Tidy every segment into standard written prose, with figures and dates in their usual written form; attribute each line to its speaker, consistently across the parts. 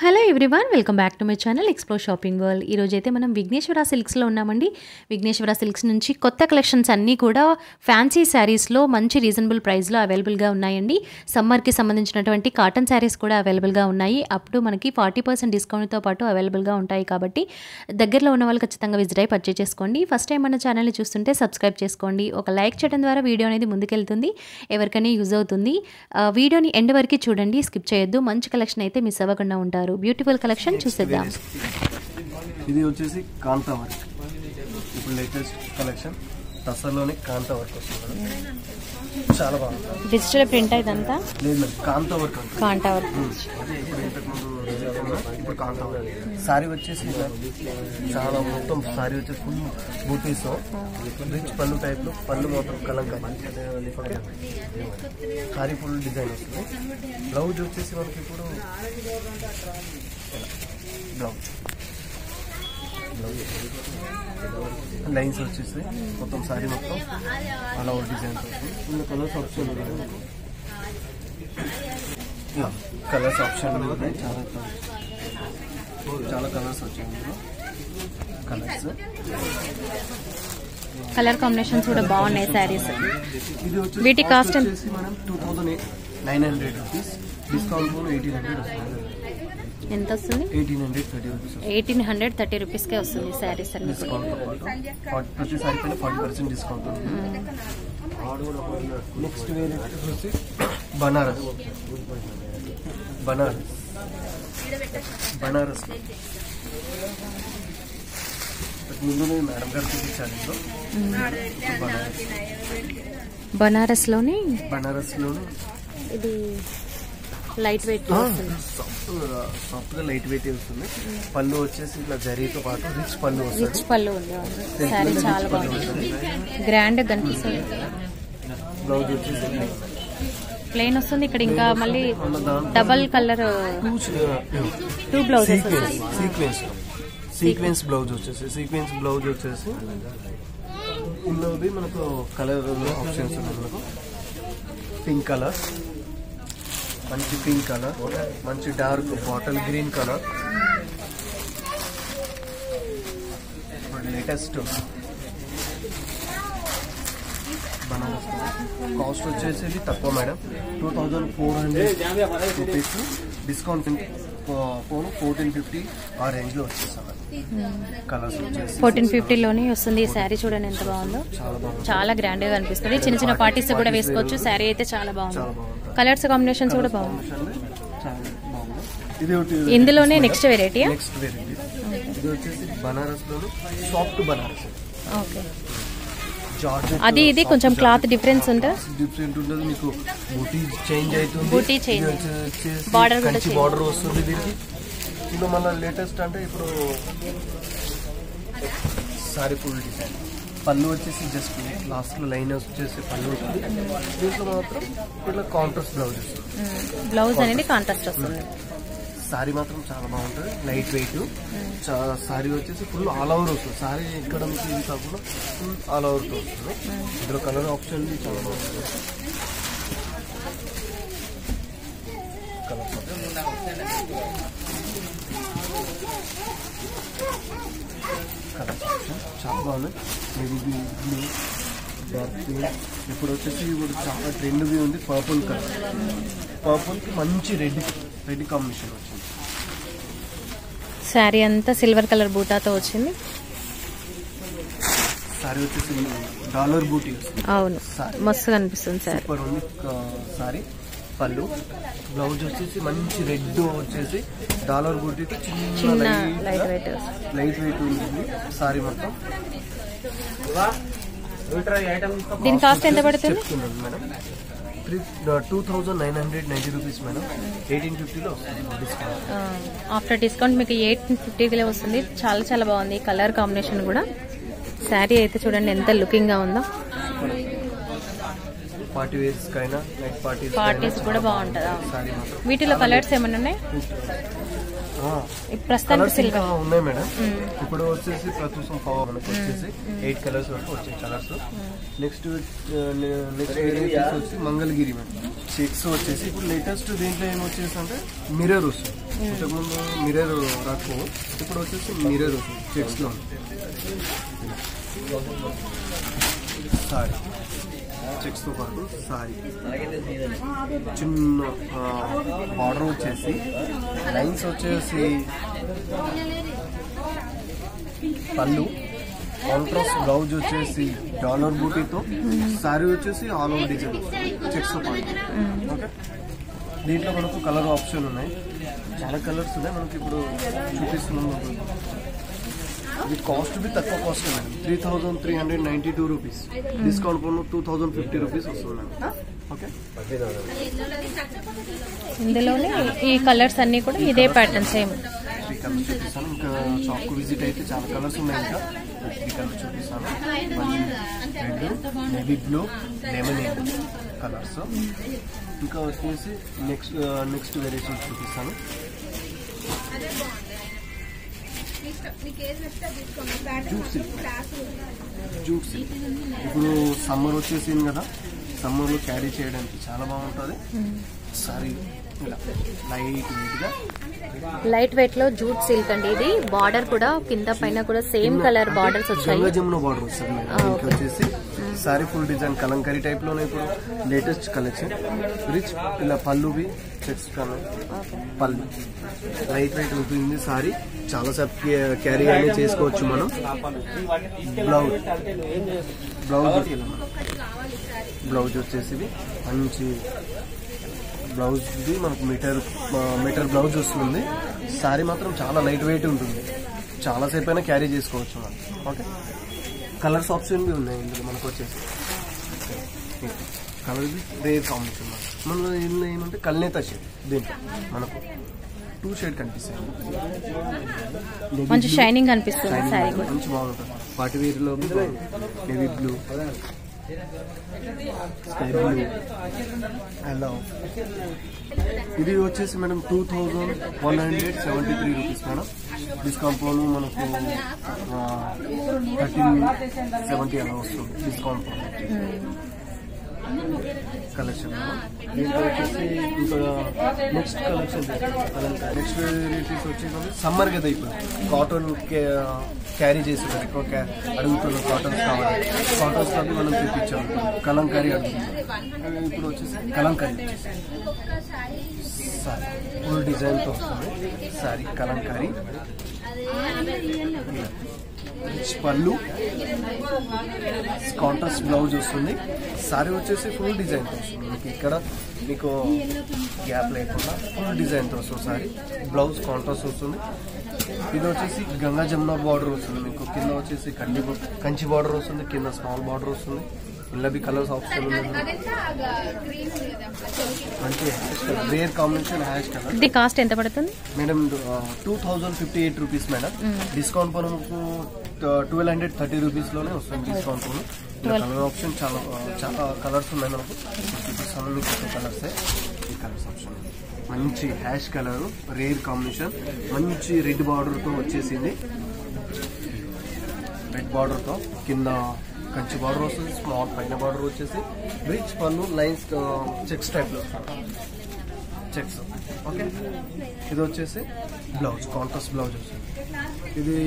Speaker 1: Hello everyone, welcome back to my channel explore shopping world. ఈరోజు అయితే మనం విఘ్నేశ్వర సిల్క్స్లో ఉన్నామండి. విఘ్నేశ్వర సిల్క్స్ నుంచి కొత్త కలెక్షన్స్ అన్నీ కూడా ఫ్యాన్సీ శారీస్లో మంచి రీజనబుల్ ప్రైస్లో అవైలబుల్గా ఉన్నాయండి. సమ్మర్కి సంబంధించినటువంటి కాటన్ శారీస్ కూడా అవైలబుల్గా ఉన్నాయి. అప్పుడు మనకి 40% డిస్కౌంట్తో పాటు అవైలబుల్గా ఉంటాయి. కాబట్టి దగ్గరలో ఉన్న వాళ్ళు ఖచ్చితంగా విజిట్ అయ్యి పర్చేజ్ చేసుకోండి. ఫస్ట్ టైం మన ఛానల్ని చూస్తుంటే సబ్స్క్రైబ్ చేసుకోండి. ఒక లైక్ చేయడం ద్వారా వీడియో అనేది ముందుకెళ్తుంది, ఎవరికైనా యూజ్ అవుతుంది. వీడియోని ఎండ్ వరకు చూడండి, స్కిప్ చేయొద్దు. మంచి కలెక్షన్ అయితే మిస్ అవ్వకుండా ఉంటారు. బ్యూటిఫుల్ కలెక్షన్ చూసేద్దాం.
Speaker 2: ఇది వచ్చేసి కాంతా వర్క్, ఇప్పుడు లేటెస్ట్ కలెక్షన్. టసర్లోనే కాంతా వర్క్ వస్తుంది, చాలా బాగుంది.
Speaker 1: డిజిటల్ ప్రింట్ ఇదంతా
Speaker 2: లేదు, కాంతా వర్క్.
Speaker 1: కాంతా వర్క్
Speaker 2: ఇప్పుడు కాంతా వర్క్ సారీ వచ్చేసి చాలా మొత్తం సారీ వచ్చేసి ఫుల్ బూటీస్, రిచ్ పళ్ళు టైప్ లో, పళ్ళు మొత్తం కలంకారీ సారీ ఫుల్ డిజైన్ వస్తుంది. బ్లౌజ్ వచ్చేసి మనకి ఇప్పుడు బ్లౌజ్ లైన్స్ వచ్చేసి మొత్తం సారీ మొత్తం అలా ఒక డిజైన్ వస్తుంది. ఇందులో కలర్స్ ఆప్షన్ కలర్స్ ఆప్షన్ ఉన్నాయి, చాలా కలర్స్ వచ్చాయి. ఇందులో కలర్స్
Speaker 1: కలర్ కాంబినేషన్స్ కూడా బాగున్నాయి శారీస్.
Speaker 2: ఇది వచ్చేసి
Speaker 1: వీటి కాస్ట్
Speaker 2: వచ్చేసి మనం 2900 రూపీస్, డిస్కౌంట్ 1800 వస్తుంది.
Speaker 1: ఎంత వస్తుంది?
Speaker 2: 1830 రూపీస్.
Speaker 1: 1830 రూపీస్కే వస్తుంది శారీస్ అన్ని.
Speaker 2: ప్రతి సారీ పైన 40% డిస్కౌంట్ ఉంది. నెక్స్ట్ వేరే వచ్చి బనారస్ ముందు మేడం గారు చూపించాను.
Speaker 1: బనారస్లోనే ఇది లైట్ వెయిట్
Speaker 2: సాఫ్ట్ గా లైట్ వెయిట్ వస్తుంది. పళ్ళు వచ్చేసి ఇట్లా జరీతో పాటు రిచ్ పళ్ళు వస్తుంది.
Speaker 1: రిచ్ పళ్ళు ఉంది శారీ, చాలా బాగుంది, గ్రాండ్ గా కనిపిస్తుంది.
Speaker 2: బ్లౌజ్ వచ్చేసి
Speaker 1: ప్లెయిన్ వస్తుంది. ఇక్కడ ఇంకా మళ్ళీ double colour two blouses
Speaker 2: sequence blouse వచ్చేసి ఇందులోది మనకు కలర్ ఆప్షన్స్ ఉన్నాయి. మనకు పింక్ కలర్, మంచి పింక్ కలర్, మంచి dark bottle green colour, latest Banaras. Cost వచ్చేసి తక్కువ మేడం, 2400 రూపీస్, డిస్కౌంట్ 1450 ఆ రేంజ్ లో వచ్చేస్తాను. కలర్స్ వచ్చేసి
Speaker 1: 1450లోనే వస్తుంది. ఈ శారీ చూడండి ఎంత బాగుందో, చాలా గ్రాండ్ గా కనిపిస్తుంది. చిన్న చిన్న పార్టీస్ కూడా వేసుకోవచ్చు. శారీ అయితే చాలా బాగుంది. కలర్స్ కాంబినేషన్స్ కూడా బాగుంది. ఇందులోనే నెక్స్ట్ వెరైటీ
Speaker 2: ఇది వచ్చేసి బనారస్ లోను సాఫ్ట్ బనారస్.
Speaker 1: ఓకే, అది ఇది కొంచెం క్లాత్ డిఫరెన్స్ ఉంటుంది.
Speaker 2: మీకు బూటీ చేంజ్ అవుతుంది,
Speaker 1: బార్డర్
Speaker 2: వస్తుంది దీనికి. ఇందులో మళ్ళీ లేటెస్ట్ అంటే ఇప్పుడు సారీ ఫుల్ డిజైన్. పళ్ళు వచ్చేసి జస్ట్ లాస్ట్ లో లైన్ వచ్చేసి పళ్ళు వస్తుంది. దీంట్లో మాత్రం ఇట్లా కాంట్రాస్ట్ బ్లౌజ్ వస్తుంది.
Speaker 1: బ్లౌజ్ అనేది కాంట్రాస్ట్ వస్తుంది.
Speaker 2: సారీ మాత్రం చాలా బాగుంటుంది, లైట్ వెయిట్. సారీ వచ్చేసి ఫుల్ ఆల్ ఓవర్ వస్తుంది. సారీ ఎక్కడ ఇది కాకుండా ఫుల్ ఆల్ ఓవర్తో వస్తుంది. ఇందులో కలర్ ఆప్షన్ చాలా బాగుంటుంది. కలర్స్ ఆప్షన్ చాలా బాగున్నాయి. ఇప్పుడు వచ్చేసి ఇప్పుడు చాలా ట్రెండ్గా ఉంది పర్పుల్ కలర్. పర్పుల్కి మంచి రెడ్ కాంబినేషన్ వచ్చింది.
Speaker 1: శారీ అంతా సిల్వర్ కలర్ బూటాతో వచ్చింది.
Speaker 2: సారీ వచ్చేసి డాలర్ బూటీ వస్తుంది.
Speaker 1: అవును, మస్తు కనిపిస్తుంది సారీ.
Speaker 2: సూపర్ ఉంది సారీ. పళ్ళు బ్లౌజ్ వచ్చేసి మంచి రెడ్ వచ్చేసి డాలర్ బూటీతో చిన్న లైట్ వెయిట్ ఉంటుంది సారీ మొత్తం.
Speaker 1: దీని కాస్ట్ ఎంత పడుతుంది
Speaker 2: మేడం? 2990 rupees madam. 1850లో డిస్కౌంట్.
Speaker 1: ఆఫ్టర్ డిస్కౌంట్ మీకు 850 వస్తుంది. చాలా చాలా బాగుంది కలర్ కాంబినేషన్ కూడా. శారీ అయితే చూడండి ఎంత లుకింగ్ గా ఉందో.
Speaker 2: పార్టీస్
Speaker 1: కూడా బాగుంటుందా? వీటిలో కలర్స్ ఏమన్నా ఉన్నాయి? ప్రస్తుతానికి
Speaker 2: ఉన్నాయి మేడం. ఇప్పుడు వచ్చేసి ప్రస్తుతం మనకు వచ్చేసి 8 కలర్స్ వరకు వచ్చాయి కలర్స్. నెక్స్ట్ వచ్చి మంగళగిరి మేడం చెక్స్ వచ్చేసి ఇప్పుడు లేటెస్ట్ దీంట్లో ఏమొచ్చేసి అంటే మిర్రర్ వస్తుంది. ఇంతకుముందు మిర్రర్ రాకు, ఇప్పుడు వచ్చేసి మిర్రర్ వస్తుంది చెక్స్ లో. సారీ చెక్స్ తో పాటు సారీ చిన్న బార్డర్ వచ్చేసి లైన్స్ వచ్చేసి పళ్ళు, కాంట్రాస్ట్ బ్లౌజ్ వచ్చేసి డాలర్ బూటీతో, సారీ వచ్చేసి ఆల్ ఓవర్ డిజైన్ చెక్స్ తో పాటు. ఓకే, దీంట్లో మనకు కలర్ ఆప్షన్ ఉన్నాయి, చాలా కలర్స్ ఉన్నాయి. మనకి ఇప్పుడు చూపిస్తున్నాం. ఇది కాస్ట్ బి తక్కువ కాస్ట్ మేడం, 3392 రూపీస్. డిస్కౌంట్ పోను 2050 రూపీస్ వస్తుంది. ఓకే,
Speaker 1: ఇందులోనే ఈ కలర్స్ అన్ని కూడా ఇదే ప్యాటర్న్ సేమ్.
Speaker 2: 3 కలర్స్ చూపిస్తాను. ఇంకా షాప్ కు విజిట్ అయితే చాలా కలర్స్ ఉన్నాయి. ఇంకా 3 కలర్స్ చూపిస్తాను. Red, navy blue, lemon colours. ఇంకా వచ్చేసి నెక్స్ట్ వెరైటీ చూపిస్తాను. జూట్ సిల్క్ ఇప్పుడు సమ్మర్ వచ్చేసింది కదా, సమ్మర్ లో క్యారీ చేయడానికి చాలా బాగుంటుంది. సారీ
Speaker 1: లైట్ వెయిట్ లో జూట్ సిల్క్ అండి. ఇది బార్డర్ కూడా కింద పైన కూడా సేమ్ కలర్ బార్డర్స్ వచ్చాయి.
Speaker 2: జమున బార్డర్ వస్తుంది. వచ్చేసి sorry full design kalamkari type లోనే ఇప్పుడు లేటెస్ట్ కలెక్షన్. రిచ్ ఇలా పళ్ళువి చెక్స్ పళ్ళు లైట్ వెయిట్ ఉంటుంది. సారీ చాలా సేపు క్యారీ అనేది చేసుకోవచ్చు మనం. బ్లౌజ్ వచ్చేసి మంచి బ్లౌజ్ ఇది మనకు మీటర్ బ్లౌజ్ వస్తుంది. సారీ మాత్రం చాలా లైట్ వెయిట్ ఉంటుంది, చాలా సేపు అయినా క్యారీ చేసుకోవచ్చు మనం. ఓకే, కలర్స్ ఆప్షన్ బి ఉన్నాయి ఇందులో. మనకు వచ్చేసి కలర్ రేర్ కాంబినేషన్ మన ఇందులో ఏమంటే కల్నేత షేడ్. దీంట్లో మనకు 2 షేడ్ కనిపిస్తాయి.
Speaker 1: మంచి షైనింగ్ కనిపిస్తుంది.
Speaker 2: మంచి బాగుంటుంది. పార్టీ వేర్ లో నేవీ బ్లూ, స్కై బ్లూ, అలా. ఇది వచ్చేసి మేడం 2173 రూపీస్ మేడం. డిస్కౌంట్ పోను మనకు 1370 అలా వస్తుంది డిస్కౌంట్ కలెక్షన్. దీంట్లో వచ్చేసి ఇంకా నెక్స్ట్ కలెక్షన్ నెక్స్ట్ వెరైటీస్ వచ్చేసి సమ్మర్ కదా, ఇప్పుడు కాటన్ క్యారీ చేసేది ఎక్కువ అడుగుతున్నాం. కాటన్స్ కావాలి, కాటన్స్ కాబట్టి మనం తెప్పించాము. కలంకారీ అడుగుతున్నాం. ఇప్పుడు వచ్చేసి కలంకారీ సారీ ఫుల్ డిజైన్తో వస్తుంది. సారీ కలంకారీ, పళ్ళు, కాంట్రాస్ట్ బ్లౌజ్ వస్తుంది. సారీ వచ్చేసి ఫుల్ డిజైన్తో వస్తుంది. మీకు ఇక్కడ మీకు గ్యాప్ లేకుండా ఫుల్ డిజైన్తో వస్తుంది. సారీ బ్లౌజ్ కాంట్రాస్ట్ వస్తుంది. ఇది వచ్చేసి గంగా జమున బార్డర్ వస్తుంది. మీకు కింద వచ్చేసి కంచి బార్డర్ వస్తుంది, కింద స్మాల్ బార్డర్ వస్తుంది. ఇలా బి కలర్స్ ఆప్షన్ ఉంది. మంచి రేర్ కాంబినేషన్ హ్యాష్ కలర్.
Speaker 1: ఇది కాస్ట్ ఎంత పడుతుంది
Speaker 2: మేడం? 2058 rupees madam. డిస్కౌంట్ పను 1230 రూపీస్ లోనే వస్తుంది డిస్కౌంట్ పను. కలర్ ఆప్షన్ చాలా కలర్స్ ఉన్నాయి మనకు. చూపిస్తాను మీకు కలర్స్. ఈ కలర్స్ ఆప్షన్ మంచి హ్యాష్ కలర్, రేర్ కాంబినేషన్, మంచి రెడ్ బార్డర్ తో వచ్చేసింది. రెడ్ బార్డర్ తో కింద కంచి బార్డర్ వస్తుంది. స్మాల్ పైన బార్డర్ వచ్చేసి బ్రిడ్జ్ పళ్ళు లైన్స్ చెక్స్ టైప్ లో చెక్స్. ఓకే, ఇది వచ్చేసి బ్లౌజ్ కాంట్రాస్ట్ బ్లౌజ్ వస్తుంది. ఇది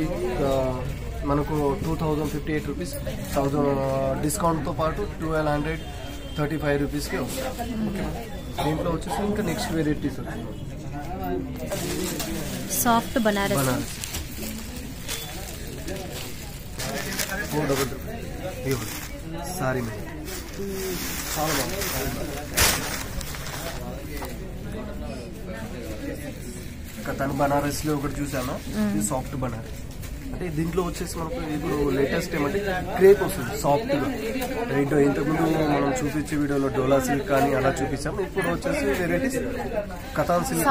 Speaker 2: మనకు 2058 రూపీస్. 1000 డిస్కౌంట్ తో పాటు 1235 రూపీస్కే వస్తుంది. దీంట్లో వచ్చేసి ఇంకా నెక్స్ట్ వెరైటీస్ వచ్చింది.
Speaker 1: Soft Banaras
Speaker 2: 400 sorry madam. చాలా బాగుంది. తను బనారస్ లో ఒకటి చూసాను. ఇది సాఫ్ట్ బనారస్. అంటే దీంట్లో వచ్చేసి మనకు ఇప్పుడు లేటెస్ట్ ఏమంటే క్రేప్ వస్తుంది సాఫ్ట్ గా. రెడ్ ఇంతకుముందు మనం చూపించే వీడియోలో డోలా సిల్క్ కానీ అలా చూపించాము. ఇప్పుడు వచ్చేసి varieties katan silk,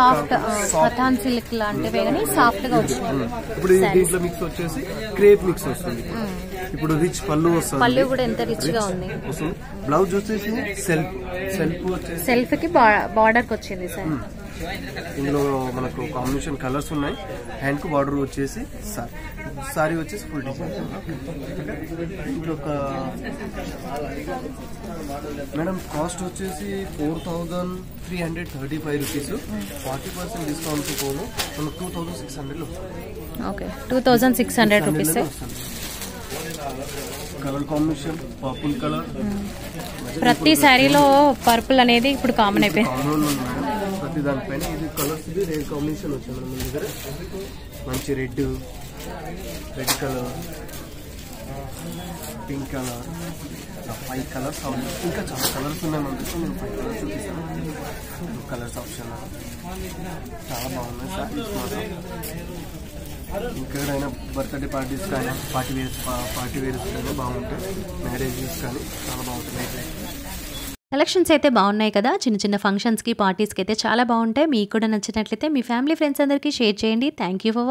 Speaker 1: katan silk లాంటివే కానీ సాఫ్ట్ గా వచ్చింది.
Speaker 2: ఇప్పుడు దీంట్లో మిక్స్ వచ్చేసి క్రేప్ మిక్స్ వస్తుంది. ఇప్పుడు రిచ్ పళ్ళు వస్తుంది.
Speaker 1: పళ్ళు కూడా ఎంత రిచ్ గా ఉంది.
Speaker 2: బ్లౌజ్ వచ్చేసి సెల్ఫ్ వచ్చేసి
Speaker 1: సెల్ఫ్ కి బార్డర్ కి వచ్చింది సార్.
Speaker 2: ఇందులో మనకు కాంబినేషన్ కలర్స్ ఉన్నాయి. హ్యాండ్కు బార్డర్ వచ్చేసి సారీ వచ్చేసి ఫుల్ డిజైన్. ఇందులో ఒక మేడం కాస్ట్ వచ్చేసి 4335 రూపీస్. 40% డిస్కౌంట్ పోను మనకు 2600
Speaker 1: okay 2600 rupees.
Speaker 2: Colour combination purple colour.
Speaker 1: ప్రతి శారీలో పర్పుల్ అనేది ఇప్పుడు కామన్ అయిపోయింది.
Speaker 2: ప్రతి దానిపైన ఇది కలర్స్ రెడ్ కాంబినేషన్ వచ్చింది మన దగ్గర. మంచి red colour, pink colour, 5 colours. ఇంకా చాలా కలర్స్ ఉన్నాయి మన దగ్గర. నేను 5 కలర్స్ చూపిస్తాను. కలర్స్ ఆప్షన్ చాలా బాగున్నాయి సార్. ఇంకెక్కడైనా బర్త్డే పార్టీస్ కానీ పార్టీ వేర్స్ కానీ బాగుంటాయి. మ్యారేజెస్ కానీ చాలా బాగుంటాయి.
Speaker 1: కలెక్షన్స్ అయితే బాగున్నాయి కదా. చిన్న చిన్న ఫంక్షన్స్కి పార్టీస్కి అయితే చాలా బాగుంటాయి. మీకు కూడా నచ్చినట్లయితే మీ ఫ్యామిలీ ఫ్రెండ్స్ అందరికీ షేర్ చేయండి. Thank you for